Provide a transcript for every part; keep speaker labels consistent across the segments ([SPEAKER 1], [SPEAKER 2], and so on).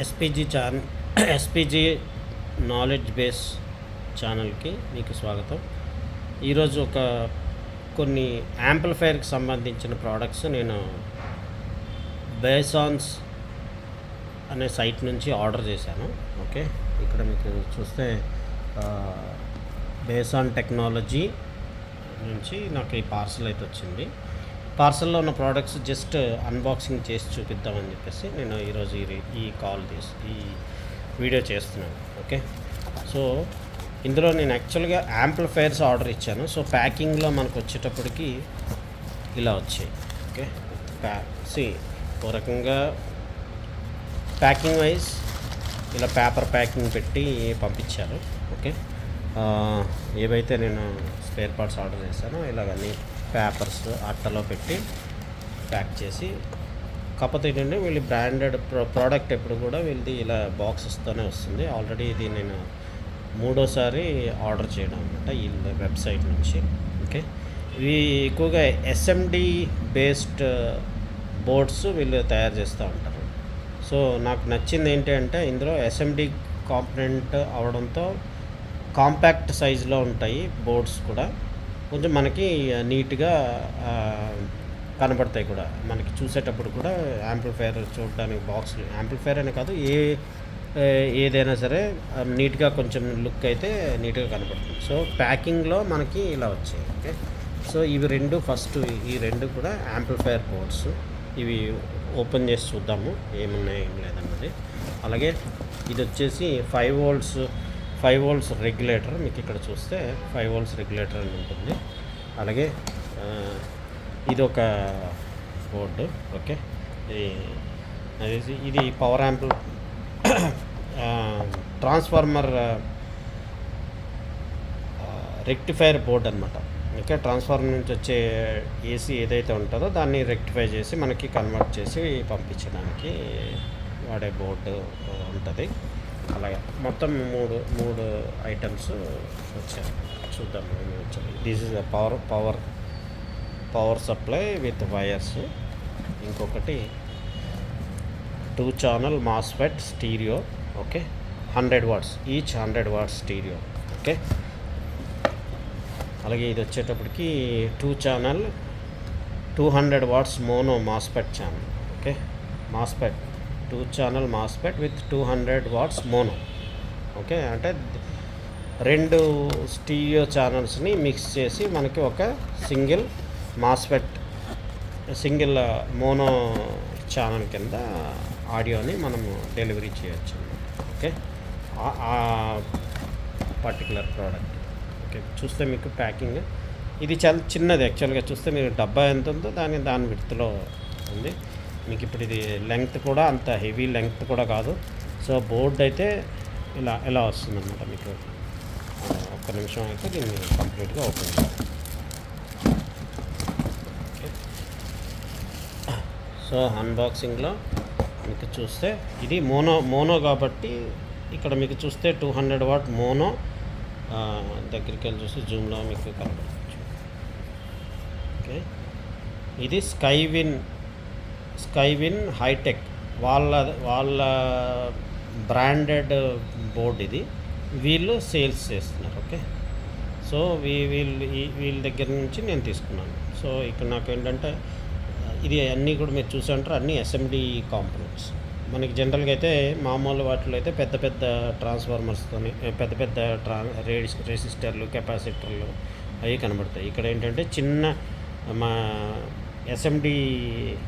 [SPEAKER 1] SPG SPG knowledge base ఛానల్కి మీకు స్వాగతం. ఈరోజు కొన్ని యాంప్లిఫైర్కి సంబంధించిన ప్రోడక్ట్స్ నేను బేసాన్స్ అనే సైట్ నుంచి ఆర్డర్ చేశాను. ఓకే, ఇక్కడ మీకు చూస్తే బేసాన్ టెక్నాలజీ నుంచి నాకు ఈ పార్సల్ అయితే వచ్చింది. పార్సల్లో ఉన్న ప్రోడక్ట్స్ జస్ట్ అన్బాక్సింగ్ చేసి చూపిద్దామని చెప్పేసి నేను ఈరోజు ఈ వీడియో చేస్తున్నాను. ఓకే, సో ఇందులో నేను యాక్చువల్గా యాంప్లిఫైర్స్ ఆర్డర్ ఇచ్చాను. సో ప్యాకింగ్లో మనకు వచ్చేటప్పటికి ఇలా వచ్చాయి. ఓకే, ఓ రకంగా ప్యాకింగ్ వైజ్ ఇలా పేపర్ ప్యాకింగ్ పెట్టి పంపించారు. ఓకే, ఏవైతే నేను స్పేర్ పార్ట్స్ ఆర్డర్ చేశానో ఇలాగన్నీ పేపర్స్ అట్టలో పెట్టి ప్యాక్ చేసి, కాకపోతే ఏంటంటే వీళ్ళు బ్రాండెడ్ ప్రోడక్ట్ ఎప్పుడు కూడా వీళ్ళది ఇలా బాక్సెస్తోనే వస్తుంది. ఆల్రెడీ ఇది నేను మూడోసారి ఆర్డర్ చేయడం అనమాట ఈ వెబ్సైట్ నుంచి. ఓకే, ఇవి ఎక్కువగా ఎస్ఎండి బేస్డ్ బోర్డ్స్ వీళ్ళు తయారు చేస్తూ ఉంటారు. సో నాకు నచ్చింది ఏంటి అంటే ఇందులో ఎస్ఎండి కాంపనెంట్ అవడంతో కాంపాక్ట్ సైజులో ఉంటాయి బోర్డ్స్ కూడా, కొంచెం మనకి నీట్గా కనబడతాయి కూడా. మనకి చూసేటప్పుడు కూడా యాంప్లిఫైర్ చూడడానికి బాక్స్ యాంప్లిఫైర్ అనే కాదు ఏదైనా సరే నీట్గా కొంచెం లుక్ అయితే నీట్గా కనబడుతుంది. సో ప్యాకింగ్లో మనకి ఇలా వచ్చాయి. ఓకే, సో ఇవి ఈ రెండు కూడా యాంప్లిఫైర్ బోర్డ్స్. ఇవి ఓపెన్ చేసి చూద్దాము ఏమున్నాయి ఏం లేదన్నది. అలాగే ఇది వచ్చేసి 5 వోల్ట్స్ రెగ్యులేటర్. మీకు ఇక్కడ చూస్తే 5 వోల్ట్స్ రెగ్యులేటర్ అని ఉంటుంది. అలాగే ఇది ఒక బోర్డు. ఓకే, ఇది పవర్ ట్రాన్స్ఫార్మర్ రెక్టిఫైర్ బోర్డ్ అనమాట. ఓకే, ట్రాన్స్ఫార్మర్ నుంచి వచ్చే ఏసీ ఏదైతే ఉంటుందో దాన్ని రెక్టిఫై చేసి మనకి కన్వర్ట్ చేసి పంపించడానికి వాడే బోర్డు ఉంటుంది. అలాగే మొత్తం మూడు ఐటమ్స్ వచ్చాయి. చూద్దాం ఏమి వచ్చాయి. This is power supply with wires. ఇంకొకటి 2 channel MOSFET stereo. Okay, 100 watts each, 100 watts stereo. Okay, అలాగే ఇది వచ్చేటప్పటికి 2 channel 200 watts mono MOSFET channel. Okay, MOSFET 2 channel MOSFET with 200 watts mono. Okay, అంటే 2 స్టీరియో ఛానల్స్ని మిక్స్ చేసి మనకి ఒక సింగిల్ మోనో ఛానల్ కింద ఆడియోని మనము డెలివరీ చేయొచ్చు అన్నమాట. ఓకే, ఆ పర్టికులర్ ప్రోడక్ట్. ఓకే, చూస్తే మీకు ప్యాకింగ్ ఇది చాలా చిన్నది. యాక్చువల్గా చూస్తే మీరు డబ్బా ఎంత ఉందో దాని విడ్త్లో ఉంది. మీకు ఇప్పుడు ఇది లెంగ్త్ కూడా అంత హెవీ లెంగ్త్ కూడా కాదు. సో బోర్డ్ అయితే ఇలా వస్తుందన్నమాట. మీకు ఒక్క నిమిషం అయితే దీన్ని కంప్లీట్గా ఓపెన్ చేయాలి. ఓకే, సో అన్బాక్సింగ్లో మీకు చూస్తే ఇది మోనో కాబట్టి ఇక్కడ మీకు చూస్తే 200 వాట్ మోనో. దగ్గరికి వెళ్ళి చూస్తే జూమ్లో మీకు కనబడవచ్చు. ఓకే, ఇది స్కైవిన్ హైటెక్ వాళ్ళ బ్రాండెడ్ బోర్డ్ ఇది. వీళ్ళు సేల్స్ చేస్తున్నారు. ఓకే, సో వీళ్ళ దగ్గర నుంచి నేను తీసుకున్నాను. సో ఇక్కడ నాకు ఏంటంటే ఇది అన్నీ కూడా మీరు చూసారంటారు అన్నీ ఎస్ఎండి కాంపోనెంట్స్. మనకి జనరల్గా అయితే మామూలు వాటిలో అయితే పెద్ద ట్రాన్స్ఫార్మర్స్తోని పెద్ద రెసిస్టర్లు కెపాసిటర్లు అవి కనబడతాయి. ఇక్కడ ఏంటంటే చిన్న మా ఎస్ఎండి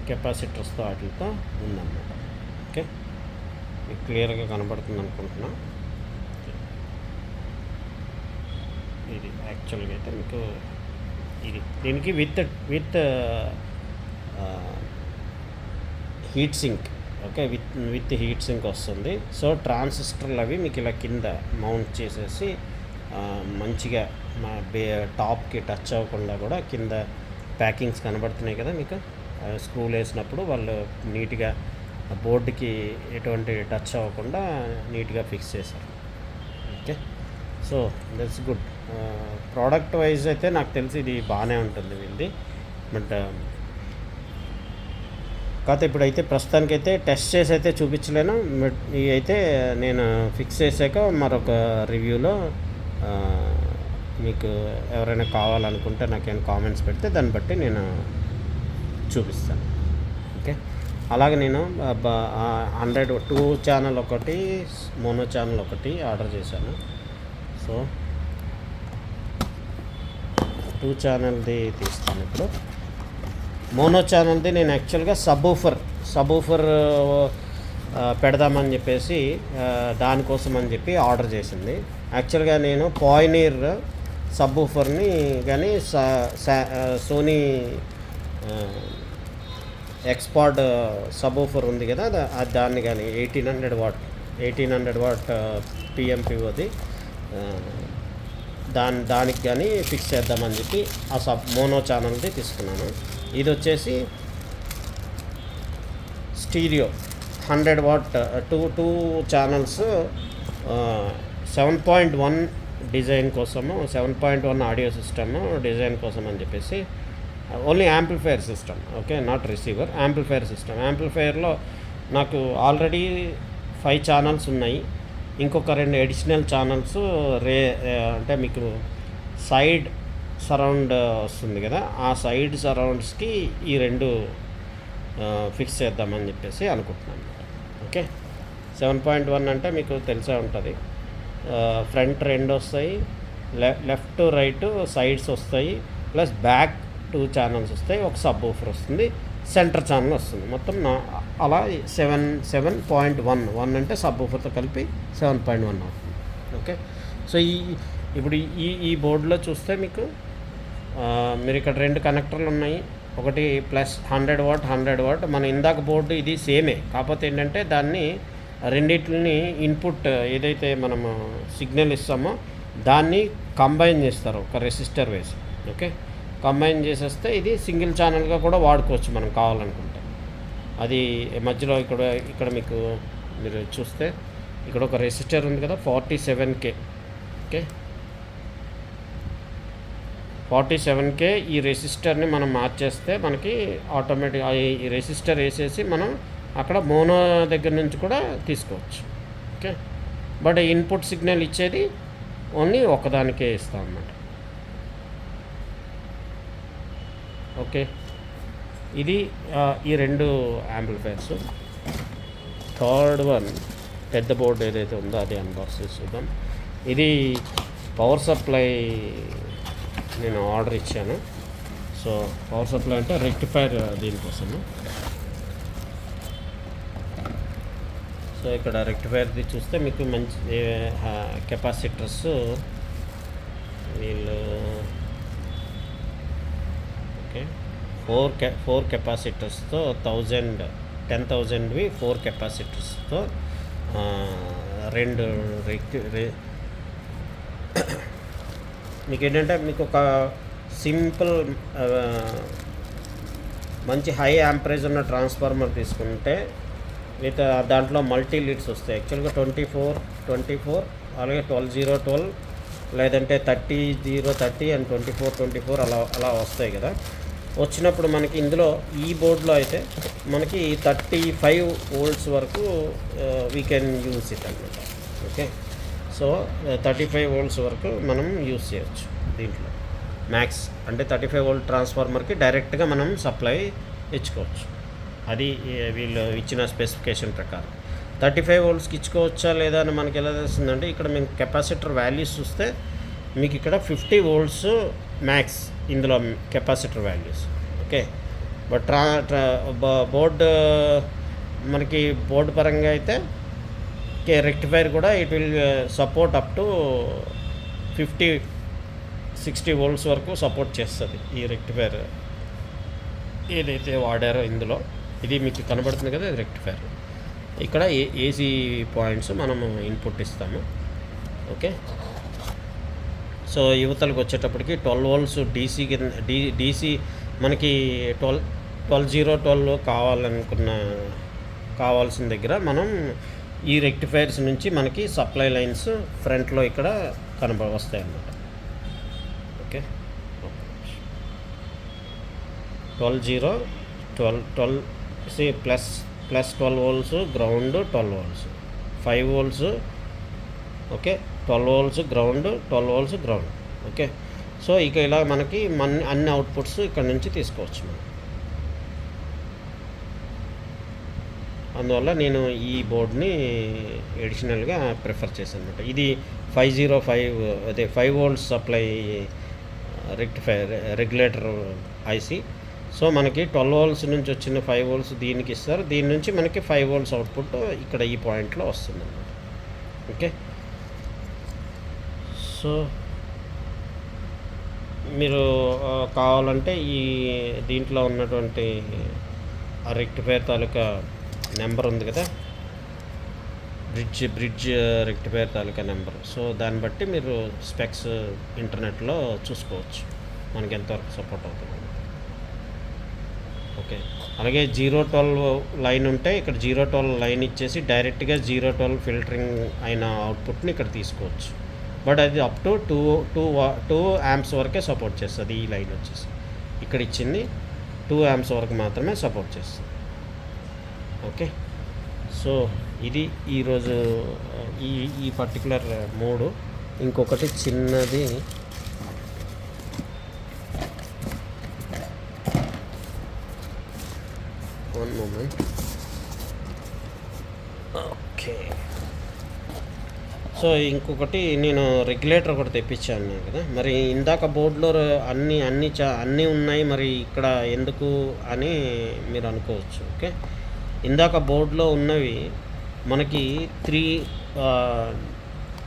[SPEAKER 1] కెపాసిటర్స్తో వాటితో ఉందన్నమాట. ఓకే, మీకు క్లియర్గా కనబడుతుంది అనుకుంటున్నా. ఇది యాక్చువల్గా అయితే మీకు దీనికి with heat sink. Okay, with heat sink వస్తుంది. సో ట్రాన్సిస్టర్లు అవి మీకు ఇలా కింద మౌంట్ చేసేసి మంచిగా టాప్కి టచ్ అవ్వకుండా కూడా కింద ప్యాకింగ్స్ కనబడుతున్నాయి కదా మీకు. స్క్రూలు వేసినప్పుడు వాళ్ళు నీట్గా బోర్డుకి ఎటువంటి టచ్ అవ్వకుండా నీట్గా ఫిక్స్ చేశారు. Okay, so that's good. Product wise అయితే నాకు తెలిసి ఇది బాగానే ఉంటుంది వీళ్ళది. బట్ కాకపోతే ఇప్పుడైతే ప్రస్తుతానికైతే టెస్ట్ చేసి అయితే చూపించలేను. ఇవి అయితే నేను ఫిక్స్ చేశాక మరొక రివ్యూలో మీకు ఎవరైనా కావాలనుకుంటే నాకేమైనా కామెంట్స్ పెడితే దాన్ని బట్టి నేను చూపిస్తాను. ఓకే, అలాగే నేను 2 ఛానల్ ఒకటి, మోనో ఛానల్ ఒకటి ఆర్డర్ చేశాను. సో 2 ఛానల్ది తీస్తాను ఇప్పుడు. మోనో ఛానల్ది నేను యాక్చువల్గా సబూఫర్ పెడదామని చెప్పేసి దానికోసం అని చెప్పి ఆర్డర్ చేసింది. యాక్చువల్గా నేను పాయినీర్ సబ్బూఫర్ని కానీ సోనీ ఎక్స్పార్ట్ సబ్బూఫర్ ఉంది కదా, దాన్ని కానీ 1800 వాట్ పిఎంపిఓది దానికి కానీ ఫిక్స్ చేద్దామని చెప్పి ఆ మోనో ఛానల్ది తీసుకున్నాను. ఇది వచ్చేసి స్టీరియో 100 వాట్ 2 ఛానల్స్ 7.1 డిజైన్ కోసము, 7.1 ఆడియో సిస్టమ్ డిజైన్ కోసం అని చెప్పేసి only amplifier system. Okay, not receiver, amplifier system. యాంప్లిఫైయర్లో నాకు ఆల్రెడీ 5 ఛానల్స్ ఉన్నాయి. ఇంకొక 2 అడిషనల్ ఛానల్స్ అంటే మీకు సైడ్ సరౌండ్ వస్తుంది కదా, ఆ సైడ్ సరౌండ్స్కి ఈ 2 ఫిక్స్ చేద్దామని చెప్పేసి అనుకుంటున్నాను. ఓకే, 7.1 అంటే మీకు తెలిసే ఉంటుంది, ఫ్రంట్ 2 వస్తాయి, లెఫ్ట్ రైట్ సైడ్స్ వస్తాయి, ప్లస్ బ్యాక్ 2 ఛానల్స్ వస్తాయి, ఒక సబ్ ఊఫర్ వస్తుంది, సెంటర్ ఛానల్ వస్తుంది. మొత్తం అలా 7.1 అంటే సబ్ ఊఫర్తో కలిపి 7.1 అవుతుంది. ఓకే, సో ఇప్పుడు ఈ బోర్డులో చూస్తే మీకు మీరు ఇక్కడ 2 కనెక్టర్లు ఉన్నాయి. ఒకటి ప్లస్ 100 వాట్. మన ఇందాక బోర్డు ఇది సేమే, కాకపోతే ఏంటంటే దాన్ని రెండింటిని ఇన్పుట్ ఏదైతే మనము సిగ్నల్ ఇస్తామో దాన్ని కంబైన్ చేస్తారు ఒక రెసిస్టర్ వేసి. ఓకే, కంబైన్ చేసేస్తే ఇది సింగిల్ ఛానల్గా కూడా వాడుకోవచ్చు మనం కావాలనుకుంటే. అది మధ్యలో ఇక్కడ మీకు మీరు చూస్తే ఇక్కడ ఒక రెసిస్టర్ ఉంది కదా, 47K. Okay, 47K. ఈ రెసిస్టర్ని మనం మార్చేస్తే మనకి ఆటోమేటిక్ ఈ రెసిస్టర్ వేసేసి మనం అక్కడ మోనో దగ్గర నుంచి కూడా తీసుకోవచ్చు. ఓకే, బట్ ఇన్పుట్ సిగ్నల్ ఇచ్చేది ఓన్లీ ఒకదానికే ఇస్తాం అన్నమాట. ఓకే, ఇది ఈ 2 యాంప్లిఫైర్స్. థర్డ్ వన్ పెద్ద బోర్డు ఏదైతే ఉందో అది అన్బాక్స్ చేద్దాం. ఇది పవర్ సప్లై నేను ఆర్డర్ ఇచ్చాను. సో పవర్ సప్లై అంటే రెక్టిఫైర్ దీనికోసము. సో ఇక్కడ రెక్టిఫైర్ది చూస్తే మీకు మంచి కెపాసిటర్స్ వీళ్ళు ఓకే 4 కెపాసిటర్స్తో 10,000వి 4 కెపాసిటర్స్తో 2 మీకు ఏంటంటే మీకు ఒక సింపుల్ మంచి హై యాంపరేజ్ ఉన్న ట్రాన్స్ఫార్మర్ తీసుకుంటే విత్ దాంట్లో మల్టీ లీడ్స్ వస్తాయి. యాక్చువల్గా 24 అలాగే 12-0-12 లేదంటే 30-30 అండ్ 24-24 అలా వస్తాయి కదా. వచ్చినప్పుడు మనకి ఇందులో ఈ బోర్డులో అయితే మనకి 35 వోల్ట్స్ వరకు వీ కెన్ యూజ్ ఇట్ అన్నమాట. ఓకే, సో 35 వోల్ట్స్ వరకు మనం యూజ్ చేయొచ్చు దీంట్లో. మ్యాక్స్ అంటే 35 వోల్ట్ ట్రాన్స్ఫార్మర్కి డైరెక్ట్గా మనం సప్లై ఇచ్చుకోవచ్చు. అది వీళ్ళు ఇచ్చిన స్పెసిఫికేషన్ ప్రకారం 35 వోల్ట్స్కి ఇచ్చుకోవచ్చా లేదా అని మనకి ఎలా తెలుస్తుందంటే ఇక్కడ మేము కెపాసిటర్ వాల్యూస్ చూస్తే మీకు ఇక్కడ 50 వోల్ట్స్ మ్యాక్స్ ఇందులో capacitor values. Okay, but board మనకి బోర్డు పరంగా అయితే రెక్టిఫైర్ కూడా it will support up to 50-60 volts వరకు సపోర్ట్ చేస్తుంది ఈ రెక్టిఫైర్ ఏదైతే వాడారో ఇందులో. ఇది మీకు కనబడుతుంది కదా, ఇది రెక్టిఫైర్. ఇక్కడ ఏసీ పాయింట్స్ మనము ఇన్పుట్ ఇస్తాము. ఓకే, సో యువతలకు వచ్చేటప్పటికి 12 వోల్ట్స్ డీసీ మనకి 12-0-12 కావాల్సిన దగ్గర మనం ఈ రెక్టిఫైర్స్ నుంచి మనకి సప్లై లైన్స్ ఫ్రంట్లో ఇక్కడ వస్తాయి అన్నమాట. Okay, 12-0-12 plus 12 volts ground, 12 volts, 5 volts, okay, 12 volts ground, 12 volts ground, okay. So ఇక ఇలా మనకి అన్ని అవుట్పుట్స్ ఇక్కడ నుంచి తీసుకోవచ్చు మనం. అందువల్ల నేను ఈ బోర్డ్ని ఎడిషనల్గా ప్రిఫర్ చేశాను అనమాట. ఇది 505 అదే 5 volts supply rectifier regulator IC. So మనకి 12 వోల్ట్స్ నుంచి వచ్చిన 5 వోల్ట్స్ దీనికి ఇస్తారు. దీని నుంచి మనకి 5 వోల్ట్స్ అవుట్పుట్ ఇక్కడ ఈ పాయింట్లో వస్తుంది అన్నమాట. ఓకే, సో మీరు కావాలంటే ఈ దీంట్లో ఉన్నటువంటి ఆ రెక్టిఫైర్ తాలూకా నెంబర్ ఉంది కదా, బ్రిడ్జ్ రెక్టిఫైర్ తాలూకా నెంబర్. సో దాన్ని బట్టి మీరు స్పెక్స్ ఇంటర్నెట్లో చూసుకోవచ్చు మనకి ఎంతవరకు సపోర్ట్ అవుతుంది. ఓకే, అలాగే 012 లైన్ ఉంటే ఇక్కడ 012 లైన్ ఇచ్చేసి డైరెక్ట్గా 012 ఫిల్టరింగ్ అయిన అవుట్పుట్ని ఇక్కడ తీసుకోవచ్చు. బట్ అది అప్ టు 2 amps వరకే సపోర్ట్ చేస్తుంది. ఈ లైన్ వచ్చేసి ఇక్కడ ఇచ్చింది 2 amps వరకు మాత్రమే సపోర్ట్ చేస్తుంది. ఓకే, సో ఇది ఈరోజు ఈ పర్టికులర్ మోడు. ఇంకొకటి చిన్నది వన్ మూమెంట్. ఓకే, సో ఇంకొకటి నేను రెగ్యులేటర్ ఒకటి తెప్పించాను కదా. మరి ఇందాక బోర్డులో అన్నీ ఉన్నాయి, మరి ఇక్కడ ఎందుకు అని మీరు అనుకోవచ్చు. ఓకే, ఇందాక బోర్డులో ఉన్నవి మనకి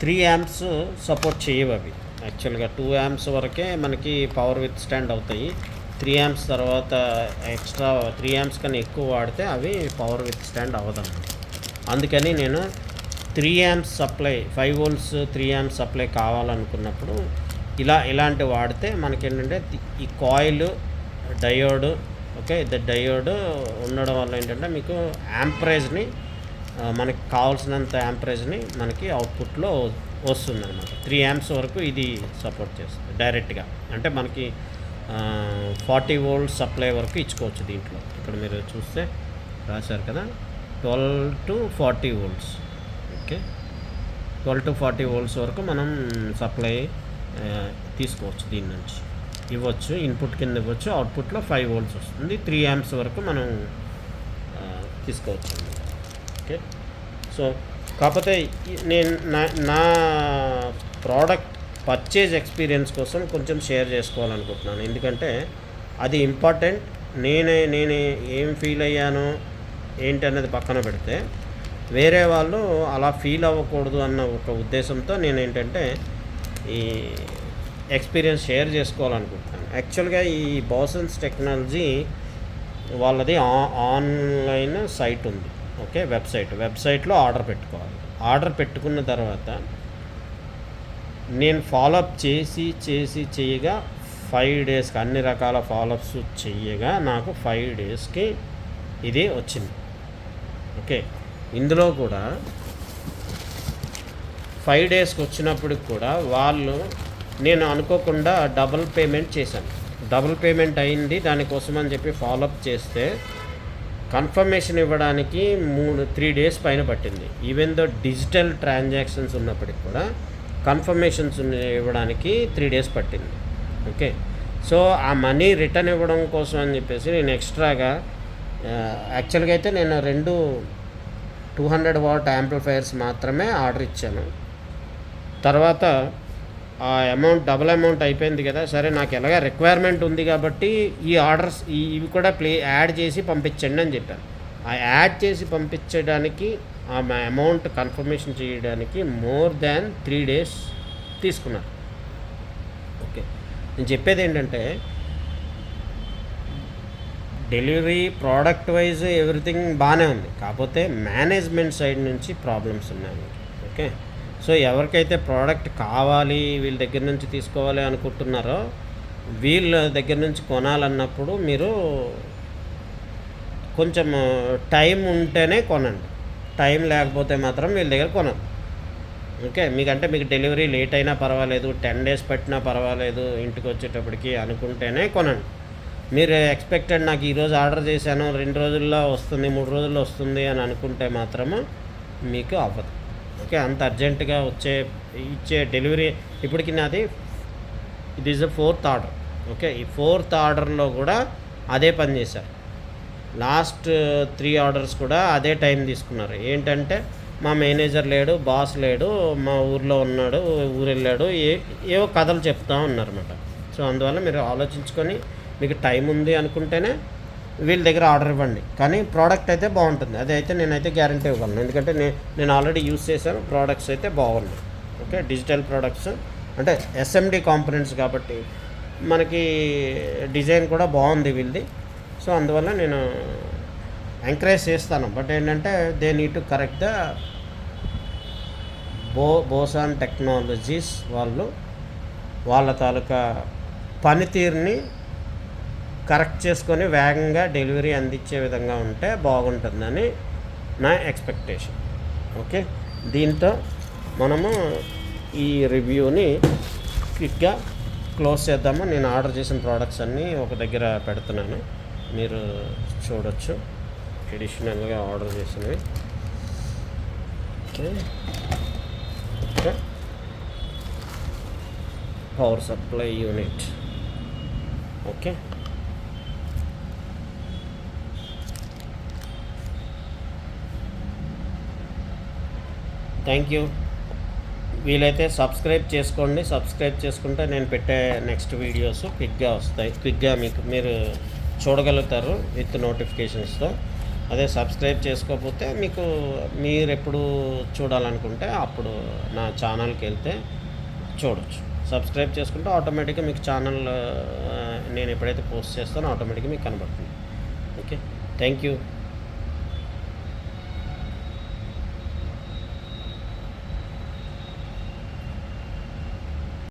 [SPEAKER 1] 3 amps సపోర్ట్ చేయవు. అవి యాక్చువల్గా 2 amps వరకే మనకి పవర్ విత్ స్టాండ్ అవుతాయి. 3 amps తర్వాత ఎక్స్ట్రా 3 amps కన్నా ఎక్కువ వాడితే అవి పవర్ విత్ స్టాండ్ అవ్వదన్నమాట. అందుకని నేను 3 amps supply 5 volts 3 amps supply కావాలనుకున్నప్పుడు ఇలాంటి వాడితే మనకేంటంటే ఈ కాయిల్ డయోడ్, ఓకే, డయోడ్ ఉండడం వల్ల ఏంటంటే మీకు యాంపరేజ్ని మనకి కావాల్సినంత యాంపరేజ్ని మనకి అవుట్పుట్లో వస్తుంది అనమాట. 3 amps వరకు ఇది సపోర్ట్ చేస్తుంది డైరెక్ట్గా. అంటే మనకి 40 వోల్ట్స్ సప్లై వరకు ఇచ్చుకోవచ్చు దీంట్లో. ఇక్కడ మీరు చూస్తే రాశారు కదా 12 to 40 volts. Okay, 12 to 40 volts వరకు మనం సప్లై తీసుకోవచ్చు. దీని నుంచి ఇవ్వచ్చు, ఇన్పుట్ కింద ఇవ్వచ్చు. అవుట్పుట్లో 5 వోల్ట్స్ వస్తుంది. 3 amps వరకు మనం తీసుకోవచ్చు. ఓకే, సో కాకపోతే నేను నా ప్రోడక్ట్ పర్చేజ్ ఎక్స్పీరియన్స్ కోసం కొంచెం షేర్ చేసుకోవాలనుకుంటున్నాను. ఎందుకంటే అది ఇంపార్టెంట్. నేనే ఏం ఫీల్ అయ్యానో ఏంటి అన్నది పక్కన పెడితే వేరే వాళ్ళు అలా ఫీల్ అవ్వకూడదు అన్న ఒక ఉద్దేశంతో నేను ఏంటంటే ఈ ఎక్స్పీరియన్స్ షేర్ చేసుకోవాలనుకుంటున్నాను. యాక్చువల్గా ఈ బాసన్స్ టెక్నాలజీ వాళ్ళది ఆన్లైన్ సైట్ ఉంది. ఓకే, వెబ్సైట్లో ఆర్డర్ పెట్టుకోవాలి. ఆర్డర్ పెట్టుకున్న తర్వాత నేను ఫాలోఅప్ చేసి చేయగా 5 డేస్కి అన్ని రకాల ఫాలోఅప్స్ చేయగా నాకు 5 డేస్కి ఇది వచ్చింది. ఓకే, ఇందులో కూడా 5 డేస్కి వచ్చినప్పటికి కూడా వాళ్ళు నేను అనుకోకుండా డబుల్ పేమెంట్ చేశాను. డబుల్ పేమెంట్ అయింది. దానికోసం అని చెప్పి ఫాలోఅప్ చేస్తే కన్ఫర్మేషన్ ఇవ్వడానికి 3 డేస్ పైన పట్టింది. ఈవెన్ దో డిజిటల్ ట్రాన్సాక్షన్స్ ఉన్నప్పటికి కూడా కన్ఫర్మేషన్స్ ఇవ్వడానికి 3 డేస్ పట్టింది. ఓకే, సో ఆ మనీ రిటర్న్ ఇవ్వడం కోసం అని చెప్పేసి నేను ఎక్స్ట్రాగా యాక్చువల్గా అయితే నేను 2 200 watt యాంప్లిఫైయర్స్ మాత్రమే ఆర్డర్ ఇచ్చాను. తర్వాత ఆ అమౌంట్ డబుల్ అమౌంట్ అయిపోయింది కదా. సరే, నాకు ఎలాగా రిక్వైర్మెంట్ ఉంది కాబట్టి ఈ ఆర్డర్స్ ఇవి కూడా యాడ్ చేసి పంపించండి అని చెప్పాను. ఆ యాడ్ చేసి పంపించడానికి ఆ అమౌంట్ కన్ఫర్మేషన్ చేయడానికి మోర్ దాన్ 3 డేస్ తీసుకున్నారు. ఓకే, నేను చెప్పేది ఏంటంటే డెలివరీ ప్రోడక్ట్ వైజ్ ఎవ్రీథింగ్ బాగానే ఉంది. కాకపోతే మేనేజ్మెంట్ సైడ్ నుంచి ప్రాబ్లమ్స్ ఉన్నాయి. ఓకే, సో ఎవరికైతే ప్రోడక్ట్ కావాలి వీళ్ళ దగ్గర నుంచి తీసుకోవాలి అనుకుంటున్నారో వీళ్ళ దగ్గర నుంచి కొనాలన్నప్పుడు మీరు కొంచెం టైం ఉంటేనే కొనండి. టైం లేకపోతే మాత్రం వీళ్ళ దగ్గర కొనండి. ఓకే, మీకు డెలివరీ లేట్ అయినా పర్వాలేదు, 10 days పట్టినా పర్వాలేదు ఇంటికి వచ్చేటప్పటికి అనుకుంటేనే కొనండి. మీరు ఎక్స్పెక్టెడ్ నాకు ఈరోజు ఆర్డర్ చేశాను 2 రోజుల్లో వస్తుంది 3 రోజుల్లో వస్తుంది అని అనుకుంటే మాత్రము మీకు అవ్వదు. ఓకే, అంత అర్జెంటుగా ఇచ్చే డెలివరీ ఇప్పటికి నాది it is the 4th order. Okay, ఈ 4th ఆర్డర్లో కూడా అదే పని చేశారు. లాస్ట్ 3 ఆర్డర్స్ కూడా అదే టైం తీసుకున్నారు. ఏంటంటే మా మేనేజర్ లేడు, బాస్ లేడు, మా ఊర్లో ఉన్నాడు, ఊరు వెళ్ళాడు, ఏవో కథలు చెప్తా ఉన్నారన్నమాట. సో అందువల్ల మీరు ఆలోచించుకొని మీకు టైం ఉంది అనుకుంటేనే వీళ్ళ దగ్గర ఆర్డర్ ఇవ్వండి. కానీ ప్రోడక్ట్ అయితే బాగుంటుంది, అదైతే నేనైతే గ్యారంటీ ఇవ్వగలను. ఎందుకంటే నేను ఆల్రెడీ యూజ్ చేశాను, ప్రోడక్ట్స్ అయితే బాగున్నాయి. ఓకే, డిజిటల్ ప్రోడక్ట్స్ అంటే ఎస్ఎండి కాంపోనెంట్స్ కాబట్టి మనకి డిజైన్ కూడా బాగుంది వీళ్ళది. సో అందువల్ల నేను ఎంకరేజ్ చేస్తాను. బట్ ఏంటంటే they need to correct the boson technologies వాళ్ళ తాలూకా పనితీరుని కరెక్ట్ చేసుకొని వేగంగా డెలివరీ అందించే విధంగా ఉంటే బాగుంటుందని నా ఎక్స్పెక్టేషన్. ఓకే, దీంతో మనము ఈ రివ్యూని క్విక్గా క్లోజ్ చేద్దాము. నేను ఆర్డర్ చేసిన ప్రోడక్ట్స్ అన్నీ ఒక దగ్గర పెడుతున్నాను, మీరు చూడొచ్చు. అడిషనల్గా ఆర్డర్ చేసినవి. Okay, power supply unit. Okay, thank you. వీలైతే సబ్స్క్రైబ్ చేసుకోండి. సబ్స్క్రైబ్ చేసుకుంటే నేను పెట్టే నెక్స్ట్ వీడియోస్ క్విక్గా వస్తాయి, క్విక్గా మీరు చూడగలుగుతారు విత్ నోటిఫికేషన్స్తో. అదే సబ్స్క్రైబ్ చేసుకోకపోతే మీరు ఎప్పుడు చూడాలనుకుంటే అప్పుడు నా ఛానల్కి వెళ్తే చూడొచ్చు. సబ్స్క్రైబ్ చేసుకుంటే ఆటోమేటిక్గా మీకు ఛానల్ నేను ఎప్పుడైతే పోస్ట్ చేస్తానో ఆటోమేటిక్గా మీకు కనబడుతుంది. Okay, thank you.